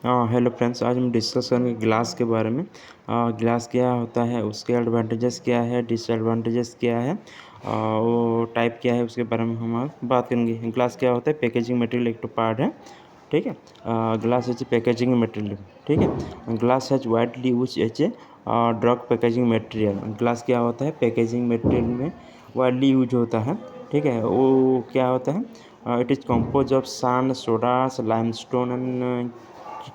Hello friends, आज हम discuss करेंगे ग्लास के बारे में। ग्लास क्या होता है, उसके एडवांटेजेस क्या है, डिसएडवांटेजेस क्या है, वो टाइप क्या है, उसके बारे में हम आज बात करेंगे। ग्लास क्या होता है? पैकेजिंग मटेरियल एक तो पार्ट है, ठीक है। Glass as a packaging material, ठीक है। Glass has widely use as a drug packaging material. Glass क्या होता है? पैकेजिंग मटेरियल में वाइडली यूज होता है, ठीक है। वो क्या होता है? It is compose of sand, sodas, limestone and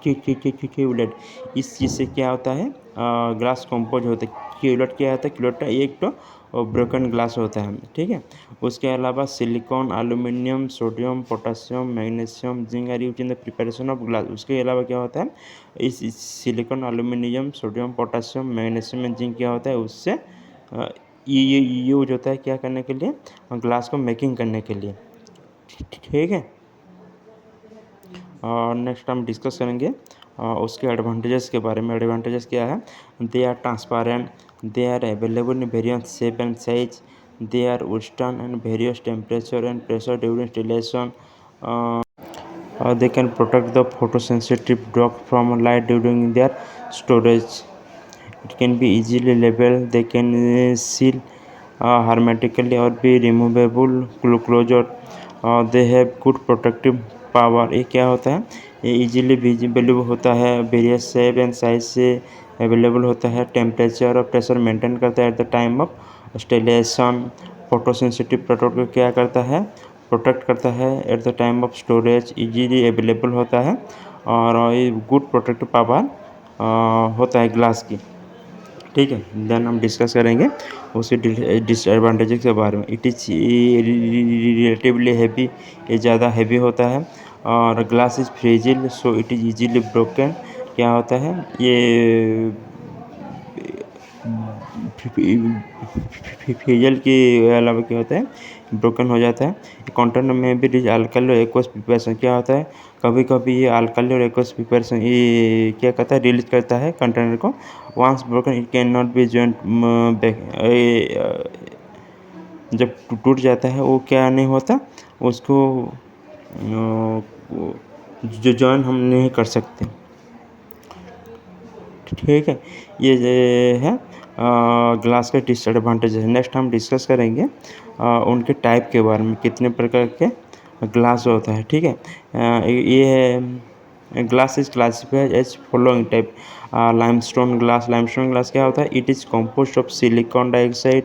cullet. इस चीज़ से क्या होता है? ग्लास कंपोज होता है। क्यूलेट क्या होता है? क्यूलेट एक तो ब्रोकन ग्लास होता है, ठीक है। उसके अलावा silicon, aluminium, sodium, potassium, magnesium, zinc are use in the preparation of glass. उसके अलावा क्या होता है? इस silicon, aluminium, sodium, potassium, magnesium and zinc क्या होता है? उससे ये यूज होता है क्या करने के लिए? ग्लास को मेकिंग करने के लिए, ठीक है। और नेक्स्ट हम डिस्कस करेंगे उसके एडवांटेजेस के बारे में। एडवांटेजेस क्या है? They are transparent, they are available in various shape and size, they are withstand and various temperature and pressure during installation. They can protect the photosensitive drug from light during their storage. It can be easily labeled. They can seal hermetically or be removable closure. They have good protective power. ये क्या होता है? ये easily visible होता है, various shape and size से available होता है, टेम्परेचर और प्रेशर मेंटेन करता है at the time of स्टेलेशन। Photosensitive product को क्या करता है? प्रोटेक्ट करता है at the time of storage, easily available होता है और ये गुड प्रोटेक्टिव पावर होता है ग्लास की, ठीक है। देन हम डिस्कस करेंगे उसके डिसएडवांटेजेस के बारे में। इट इज़ रिलेटिवली हैवी, ये ज़्यादा हैवी होता है और glass is fragile so it is easily broken. क्या होता है ये? फ्रेजिल के अलावा क्या होता है? ब्रोकन हो जाता है। कंटेनर में भी अल्कली और एक्वस प्रिपरेशन क्या होता है? कभी कभी ये अल्कली और एक्वस प्रिपरेशन ये क्या करता है? रिलीज करता है कंटेनर को। Once broken it can not be joint back. जब टूट जाता है वो क्या नहीं होता, उसको जो जॉइन हम नहीं कर सकते, ठीक है। ये है ग्लास के डिसएडवांटेज है। नेक्स्ट हम डिस्कस करेंगे उनके टाइप के बारे में, कितने प्रकार के ग्लास होता है, ठीक है। ये है glass is classified as following type. Limestone glass. Limestone glass क्या होता है? It is composed of silicon dioxide,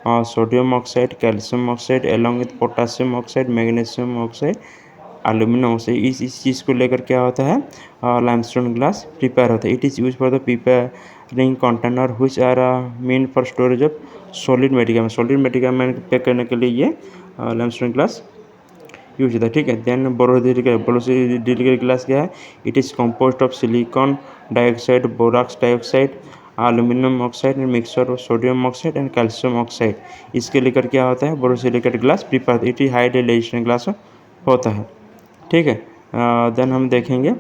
sodium oxide, calcium oxide along with potassium oxide, magnesium oxide, aluminium से। इस चीज़ को लेकर क्या होता है? लाइमस्टोन ग्लास प्रिपेयर होता है। It is use for the preparing container which are mean for storage of solid medicament. Solid medicament pack करने के लिए ये लाइमस्टोन ग्लास यूज होता है, ठीक है। देन बोरोसिलिकेट ग्लास क्या है? It is composed of silicon dioxide, borax dioxide, aluminium oxide and mixture of sodium oxide and calcium oxide. इसके लेकर क्या होता है? Borosilicate glass prepare. It is high resistance glass होता है, ठीक है। देन हम देखेंगे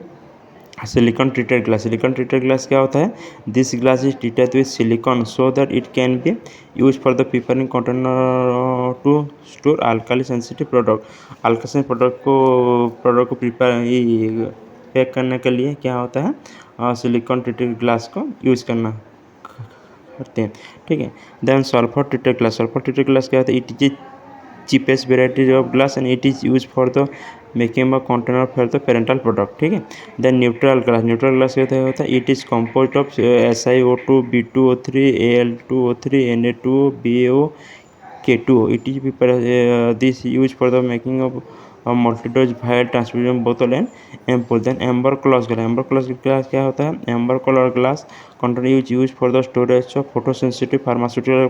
silicon treated glass. Silicon treated glass क्या होता है? This glass is treated with silicon so that it can be use for the preparing container to store alkali sensitive product. Alkali product को प्रिपेयर पैक करने के लिए क्या होता है? सिलिकॉन ट्रीटेड ग्लास को यूज़ करते हैं, ठीक है। Then sulphur treated glass. Sulphur treated glass क्या होता है? It is cheapest variety of glass and it is used for the making a container for the parental product, ठीक है। then neutral glass। neutral glass क्या होता है? it is composed of SiO2, B2O3, Al2O3, Na2O, BaO, K2O. it is this used for the making of a multi-dose vial, transfusion bottle and ampoule. then amber glass। amber glass क्या होता है? amber color glass container is used for the storage of photosensitive pharmaceutical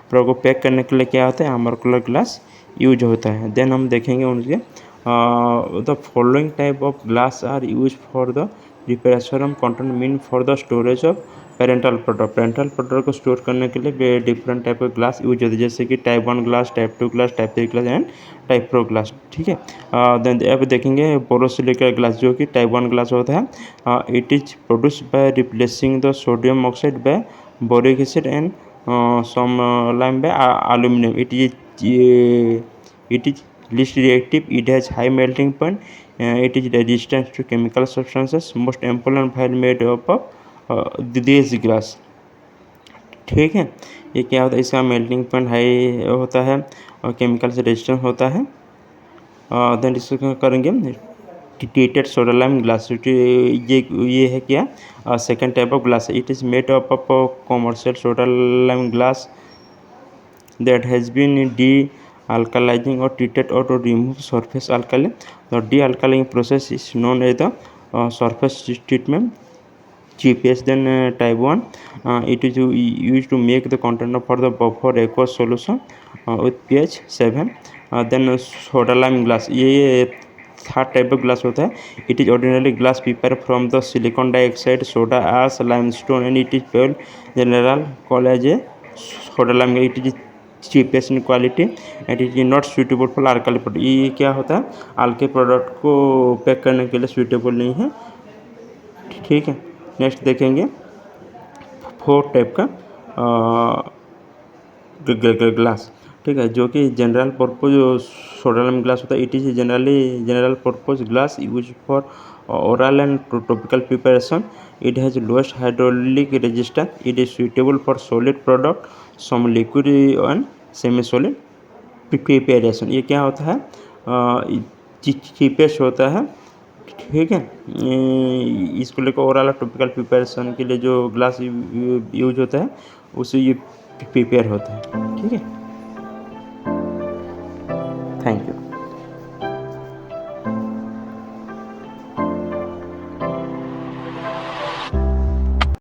product को pack करने के लिए क्या होता है? आम्बर कलर ग्लास यूज होता है। देन हम देखेंगे उनके the following type of glass are use for the preparation content mean for the storage of parental product. Parental product को स्टोर करने के लिए different type of glass use होते हैं, जैसे कि type 1 glass, type 2 glass, type 3 glass and type 4 glass, ठीक है। देन अब देखेंगे बोरोसिलिकेट ग्लास जो कि टाइप 1 ग्लास होता है। It is produce by replacing the sodium oxide by boric acid and some lime by aluminum. It is least reactive, it has high melting point, it is resistant to chemical substances, most important file made up of this glass। ठीक है, ये क्या होता है, इसका melting point high होता है और केमिकल से रेजिस्टेंट होता है। देन डिस्कस करेंगे ट्रीटेड सोडा लाइम ग्लास। ये है क्या, second type of glass. It is made up of commercial soda lime glass that has been de-alkalizing or treated or to remove surface alkali. The de-alkaling process is known as the surface treatment, GPS. Then type 1, it is used to make the container for the buffer aqueous solution with pH 7। then soda lime glass, ये third type of glass होता है। It is ordinary glass prepare from the silicon dioxide, soda ash, limestone and it is pure general call as a soda lime. It is cheapest in quality and it is not suitable for alkali product। ये क्या होता है, alkali product को pack करने के लिए suitable नहीं है। ठीक है, नेक्स्ट देखेंगे फोर्थ टाइप का ग्लास। ठीक है, जो कि general purpose soda lime glass होता है। It is general purpose glass use for oral and topical preparation। it has lowest hydraulic resistance, it is suitable for solid product, some liquid and semi solid preparation। ये क्या होता है, cheapest होता है। ठीक है, इसको लेकर ओरल और टॉपिकल प्रिपरेशन के लिए जो ग्लास यूज होता है उससे ये प्रिपेयर होता है। ठीक है, थैंक यू।